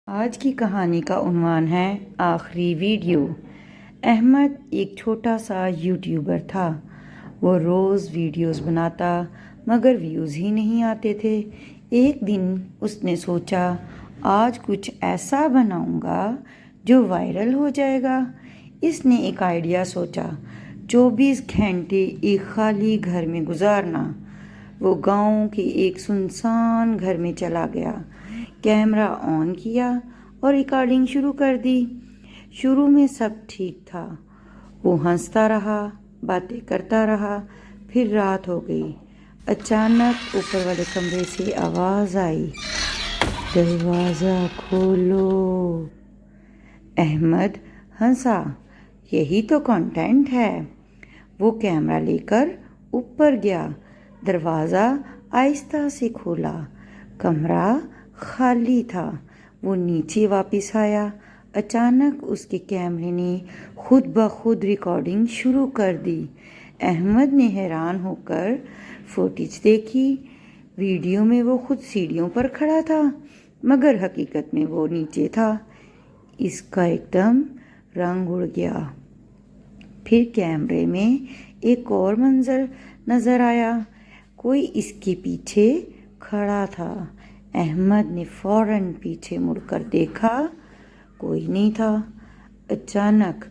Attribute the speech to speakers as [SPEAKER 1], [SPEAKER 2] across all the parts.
[SPEAKER 1] آج کی کہانی کا عنوان ہے آخری ویڈیو۔ احمد ایک چھوٹا سا یوٹیوبر تھا۔ وہ روز ویڈیوز بناتا مگر ویوز ہی نہیں آتے تھے۔ ایک دن اس نے سوچا آج کچھ ایسا بناؤں گا جو وائرل ہو جائے گا۔ اس نے ایک آئیڈیا سوچا، 24 گھنٹے ایک خالی گھر میں گزارنا۔ وہ گاؤں کے ایک سنسان گھر میں چلا گیا، کیمرہ آن کیا اور ریکارڈنگ شروع کر دی۔ شروع میں سب ٹھیک تھا، وہ ہنستا رہا، باتیں کرتا رہا۔ پھر رات ہو گئی۔ اچانک اوپر والے کمرے سے آواز آئی، دروازہ کھولو۔ احمد ہنسا، یہی تو کنٹینٹ ہے۔ وہ کیمرہ لے کر اوپر گیا، دروازہ آہستہ سے کھولا، کمرہ خالی تھا۔ وہ نیچے واپس آیا، اچانک اس کے کیمرے نے خود بخود ریکارڈنگ شروع کر دی۔ احمد نے حیران ہو کر فوٹیج دیکھی۔ ویڈیو میں وہ خود سیڑھیوں پر کھڑا تھا مگر حقیقت میں وہ نیچے تھا۔ اس کا ایک دم رنگ اڑ گیا۔ پھر کیمرے میں ایک اور منظر نظر آیا، کوئی اس کے پیچھے کھڑا تھا۔ احمد نے فوراً پیچھے مڑ کر دیکھا، کوئی نہیں تھا۔ اچانک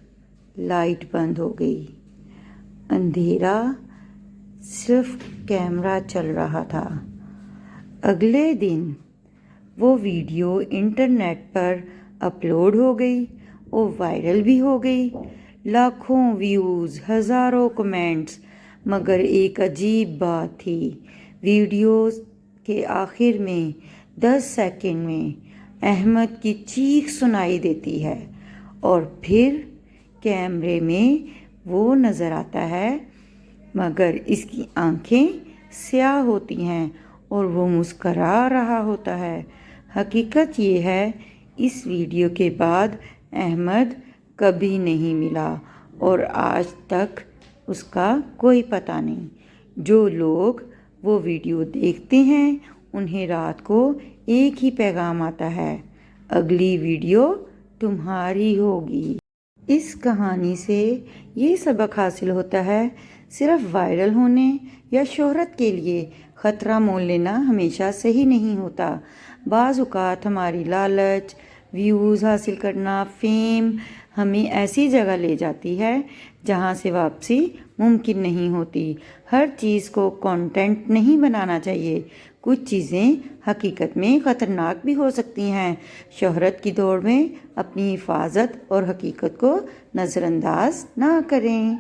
[SPEAKER 1] لائٹ بند ہو گئی، اندھیرا، صرف کیمرہ چل رہا تھا۔ اگلے دن وہ ویڈیو انٹرنیٹ پر اپلوڈ ہو گئی اور وائرل بھی ہو گئی۔ لاکھوں ویوز، ہزاروں کمنٹس۔ مگر ایک عجیب بات تھی، ویڈیوز کے آخر میں 10 سیکنڈ میں احمد کی چیخ سنائی دیتی ہے اور پھر کیمرے میں وہ نظر آتا ہے مگر اس کی آنکھیں سیاہ ہوتی ہیں اور وہ مسکرا رہا ہوتا ہے۔ حقیقت یہ ہے، اس ویڈیو کے بعد احمد کبھی نہیں ملا اور آج تک اس کا کوئی پتہ نہیں۔ جو لوگ وہ ویڈیو دیکھتے ہیں انہیں رات کو ایک ہی پیغام آتا ہے، اگلی ویڈیو تمہاری ہوگی۔ اس کہانی سے یہ سبق حاصل ہوتا ہے، صرف وائرل ہونے یا شہرت کے لیے خطرہ مول لینا ہمیشہ صحیح نہیں ہوتا۔ بعض اوقات ہماری لالچ، ویوز حاصل کرنا، فیم ہمیں ایسی جگہ لے جاتی ہے جہاں سے واپسی ممکن نہیں ہوتی۔ ہر چیز کو کنٹینٹ نہیں بنانا چاہیے، کچھ چیزیں حقیقت میں خطرناک بھی ہو سکتی ہیں۔ شہرت کی دوڑ میں اپنی حفاظت اور حقیقت کو نظر انداز نہ کریں۔